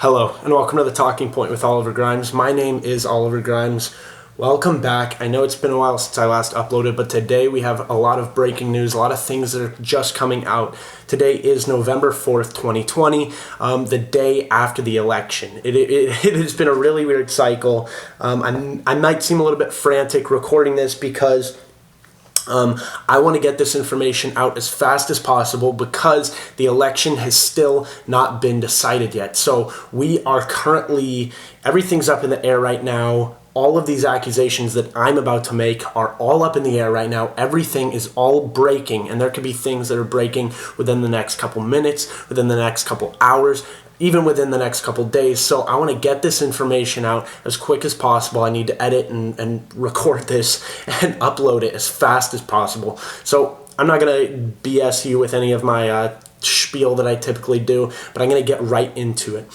Hello, and welcome to The Talking Point with Oliver Grimes. My name is Oliver Grimes. Welcome back. I know it's been a while since I last uploaded, but today we have a lot of breaking news, a lot of things that are just coming out. Today is November 4th, 2020, the day after the election. It has been a really weird cycle. I might seem a little bit frantic recording this because I want to get this information out as fast as possible because the election has still not been decided yet. So we are currently, everything's up in the air right now. All of these accusations that I'm about to make are all up in the air right now. Everything is all breaking, and there could be things that are breaking within the next couple minutes, within the next couple hours, even within the next couple days. So I want to get this information out as quick as possible. I need to edit and record this and upload it as fast as possible. So I'm not going to BS you with any of my spiel that I typically do, but I'm going to get right into it.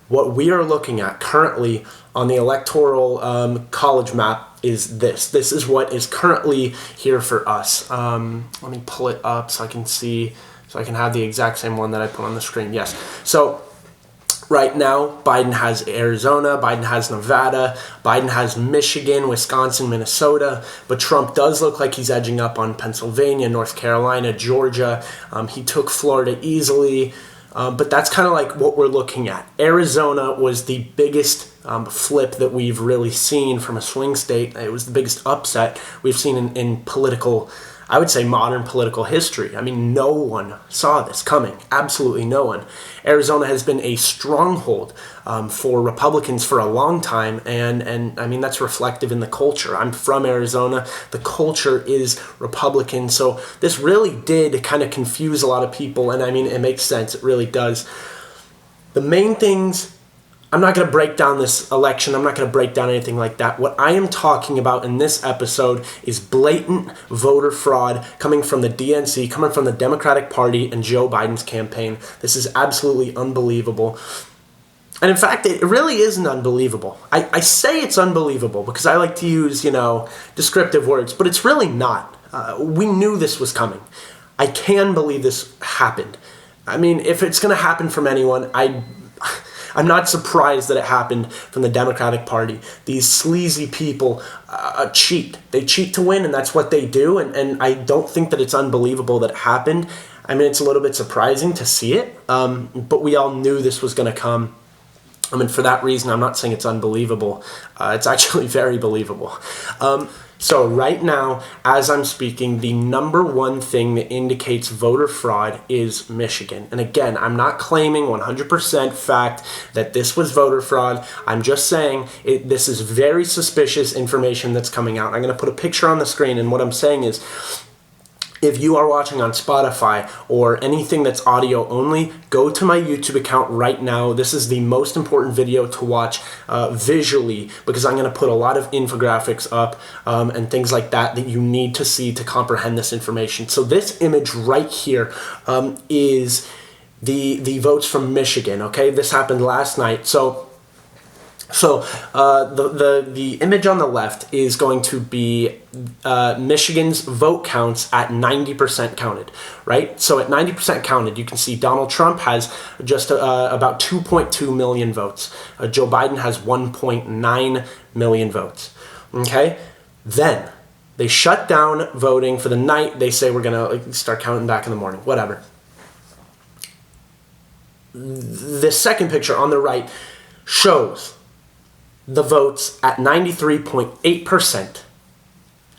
What we are looking at currently on the Electoral College Map is this. This is what is currently here for us. Let me pull it up so I can see, so I can have the exact same one that I put on the screen. Yes. So right now, Biden has Arizona, Biden has Nevada, Biden has Michigan, Wisconsin, Minnesota, but Trump does look like he's edging up on Pennsylvania, North Carolina, Georgia. He took Florida easily, but that's kind of like what we're looking at. Arizona was the biggest flip that we've really seen from a swing state. It was the biggest upset we've seen in political, I would say, modern political history. I mean, no one saw this coming. Absolutely no one. Arizona has been a stronghold for Republicans for a long time, and I mean, that's reflective in the culture. I'm from Arizona. The culture is Republican, so this really did kind of confuse a lot of people, and I mean, it makes sense. It really does. The main things, I'm not going to break down this election. I'm not going to break down anything like that. What I am talking about in this episode is blatant voter fraud coming from the DNC, coming from the Democratic Party and Joe Biden's campaign. This is absolutely unbelievable. And in fact, it really isn't unbelievable. I say it's unbelievable because I like to use, descriptive words, but it's really not. We knew this was coming. I can believe this happened. I mean, if it's going to happen from anyone, I'm not surprised that it happened from the Democratic Party. These sleazy people cheat. They cheat to win, and that's what they do, and I don't think that it's unbelievable that it happened. I mean, it's a little bit surprising to see it, but we all knew this was going to come. I mean, for that reason, I'm not saying it's unbelievable. It's actually very believable. So right now, as I'm speaking, the number one thing that indicates voter fraud is Michigan. And again, I'm not claiming 100% fact that this was voter fraud. I'm just saying this is very suspicious information that's coming out. I'm going to put a picture on the screen, and what I'm saying is, if you are watching on Spotify or anything that's audio only, go to my YouTube account right now. This is the most important video to watch visually because I'm going to put a lot of infographics up and things like that that you need to see to comprehend this information. So this image right here is the votes from Michigan, okay? This happened last night. So the image on the left is going to be Michigan's vote counts at 90% counted, right? So at 90% counted, you can see Donald Trump has just about 2.2 million votes. Joe Biden has 1.9 million votes, okay? Then they shut down voting for the night. They say we're going to start counting back in the morning, whatever. The second picture on the right shows the votes at 93.8%,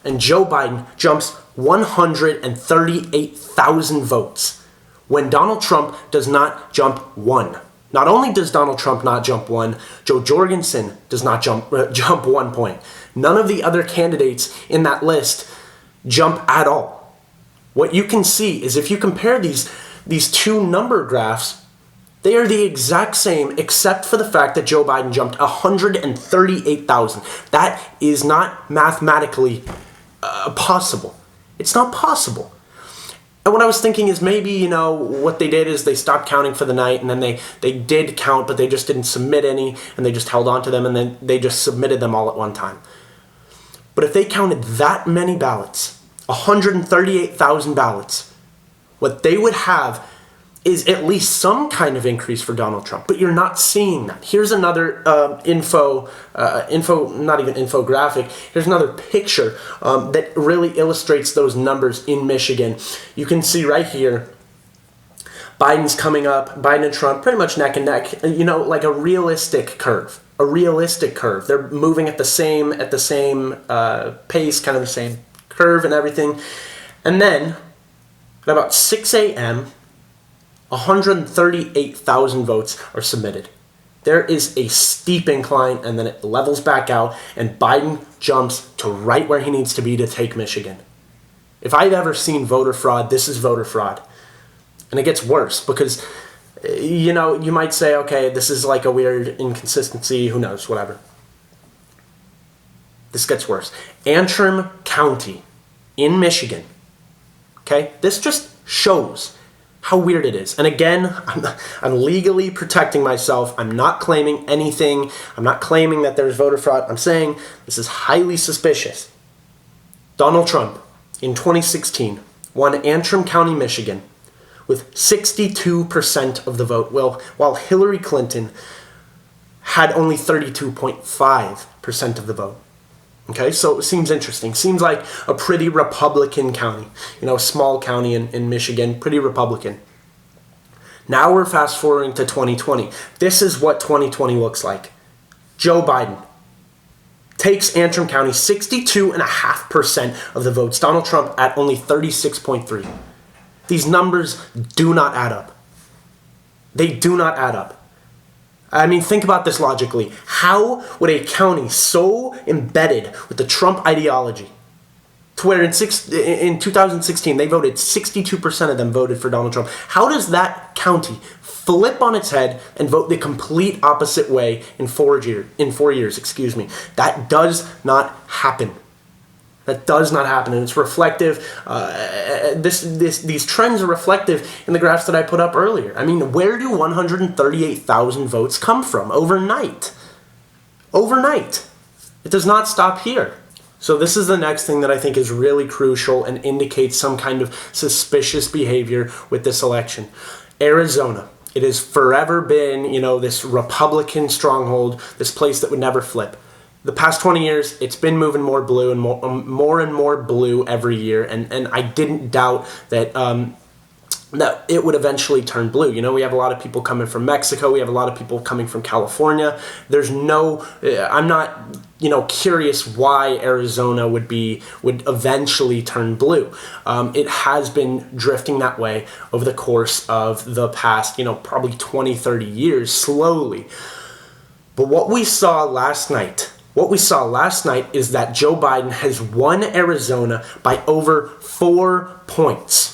and Joe Biden jumps 138,000 votes when Donald Trump does not jump one. Not only does Donald Trump not jump one, Joe Jorgensen does not jump 1 point. None of the other candidates in that list jump at all. What you can see is if you compare these two number graphs, they are the exact same, except for the fact that Joe Biden jumped 138,000. That is not mathematically possible. It's not possible. And what I was thinking is maybe, what they did is they stopped counting for the night, and then they did count, but they just didn't submit any, and they just held on to them, and then they just submitted them all at one time. But if they counted that many ballots, 138,000 ballots, what they would have is at least some kind of increase for Donald Trump, but you're not seeing that. Here's another not even infographic. Here's another picture that really illustrates those numbers in Michigan. You can see right here, Biden's coming up, Biden and Trump pretty much neck and neck, like a realistic curve. A realistic curve. They're moving at the same pace, kind of the same curve and everything. And then, at about 6 a.m., 138,000 votes are submitted. There is a steep incline, and then it levels back out, and Biden jumps to right where he needs to be to take Michigan. If I've ever seen voter fraud, this is voter fraud. And it gets worse because, you might say, okay, this is like a weird inconsistency, who knows, whatever. This gets worse. Antrim County in Michigan, okay? This just shows how weird it is. And again, I'm legally protecting myself. I'm not claiming anything. I'm not claiming that there's voter fraud. I'm saying this is highly suspicious. Donald Trump, in 2016, won Antrim County, Michigan, with 62% of the vote, while Hillary Clinton had only 32.5% of the vote. Okay, so it seems interesting. Seems like a pretty Republican county. A small county in Michigan, pretty Republican. Now we're fast forwarding to 2020. This is what 2020 looks like. Joe Biden takes Antrim County, 62.5% of the votes. Donald Trump at only 36.3%. These numbers do not add up. They do not add up. I mean, think about this logically. How would a county so embedded with the Trump ideology, to where in 2016 they voted, 62% of them voted for Donald Trump, how does that county flip on its head and vote the complete opposite way in 4 years? That does not happen. That does not happen, and it's reflective. These trends are reflective in the graphs that I put up earlier. I mean, where do 138,000 votes come from overnight? Overnight. It does not stop here. So this is the next thing that I think is really crucial and indicates some kind of suspicious behavior with this election. Arizona. It has forever been, this Republican stronghold, this place that would never flip. The past 20 years, it's been moving more blue and more blue every year, and I didn't doubt that that it would eventually turn blue. We have a lot of people coming from Mexico. We have a lot of people coming from California. I'm not, curious why Arizona would eventually turn blue. It has been drifting that way over the course of the past, probably 20, 30 years, slowly. But what we saw last night is that Joe Biden has won Arizona by over 4 points.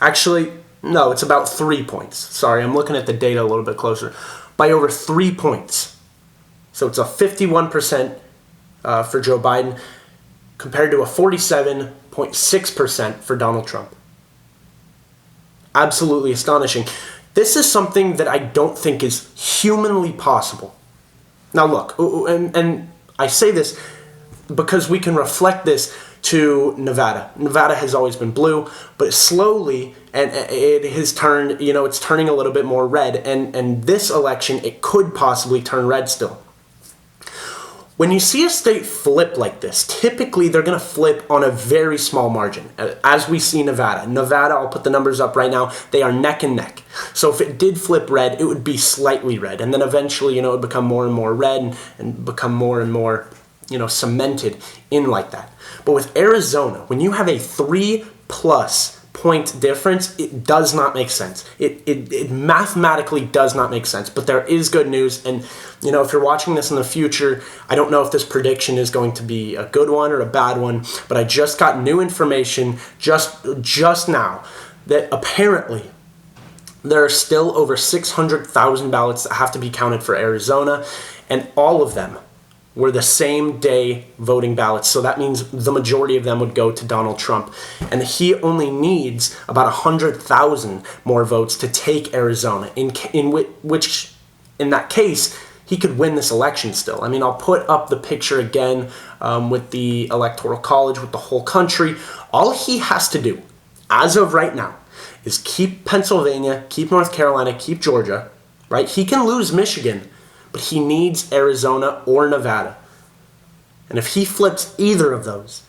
Actually, no, it's about 3 points. Sorry, I'm looking at the data a little bit closer. By over 3 points. So it's a 51% for Joe Biden compared to a 47.6% for Donald Trump. Absolutely astonishing. This is something that I don't think is humanly possible. Now look, and I say this because we can reflect this to Nevada. Nevada has always been blue, but slowly, and it has turned, it's turning a little bit more red, and this election, it could possibly turn red still. When you see a state flip like this, typically they're going to flip on a very small margin, as we see Nevada. Nevada, I'll put the numbers up right now, they are neck and neck. So if it did flip red, it would be slightly red, and then eventually, it would become more and more red and become more and more, cemented in like that. But with Arizona, when you have a 3+ point difference, it does not make sense. It mathematically does not make sense. But there is good news, and if you're watching this in the future, I don't know if this prediction is going to be a good one or a bad one, but I just got new information just now that apparently there are still over 600,000 ballots that have to be counted for Arizona, and all of them were the same day voting ballots. So that means the majority of them would go to Donald Trump. And he only needs about 100,000 more votes to take Arizona, in that case, he could win this election still. I mean, I'll put up the picture again with the Electoral College, with the whole country. All he has to do as of right now, is keep Pennsylvania, keep North Carolina, keep Georgia, right? He can lose Michigan, but he needs Arizona or Nevada. And if he flips either of those,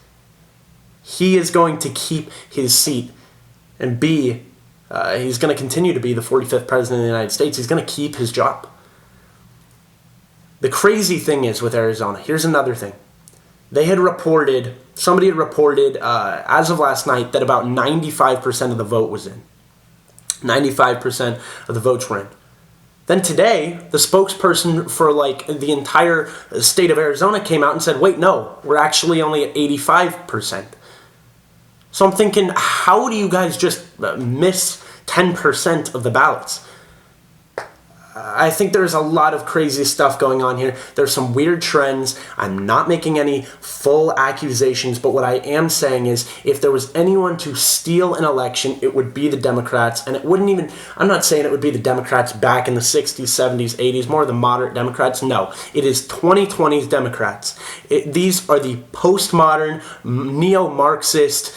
he is going to keep his seat and he's going to continue to be the 45th president of the United States. He's going to keep his job. The crazy thing is with Arizona, here's another thing. Somebody had reported as of last night that about 95% of the vote was in. 95% of the votes were in. Then today, the spokesperson for the entire state of Arizona came out and said, wait, no, we're actually only at 85%. So I'm thinking, how do you guys just miss 10% of the ballots? I think there's a lot of crazy stuff going on here. There's some weird trends. I'm not making any full accusations, but what I am saying is if there was anyone to steal an election, it would be the Democrats. And I'm not saying it would be the Democrats back in the 60s, 70s, 80s, more the moderate Democrats. No, it is 2020's Democrats. These are the postmodern, neo-Marxist,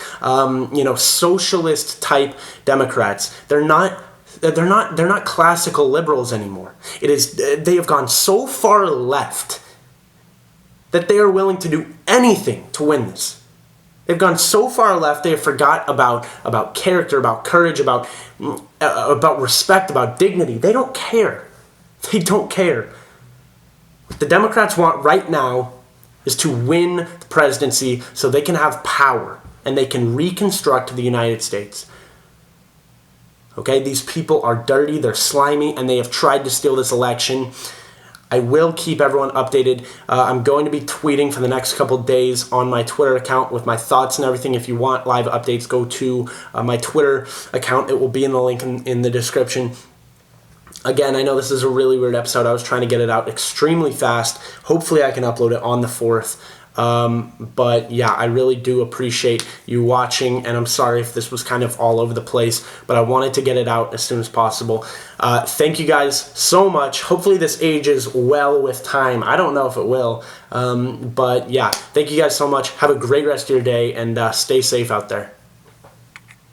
socialist type Democrats. They're not classical liberals anymore. They have gone so far left that they are willing to do anything to win this. They've gone so far left they have forgot about character, about courage, about respect, about dignity. They don't care. They don't care. What the Democrats want right now is to win the presidency so they can have power and they can reconstruct the United States. Okay, these people are dirty, they're slimy, and they have tried to steal this election. I will keep everyone updated. I'm going to be tweeting for the next couple days on my Twitter account with my thoughts and everything. If you want live updates, go to my Twitter account. It will be in the link in the description. Again, I know this is a really weird episode. I was trying to get it out extremely fast. Hopefully I can upload it on the 4th. But yeah, I really do appreciate you watching, and I'm sorry if this was kind of all over the place, but I wanted to get it out as soon as possible. Thank you guys so much. Hopefully this ages well with time. I don't know if it will, but yeah, thank you guys so much. Have a great rest of your day, and stay safe out there.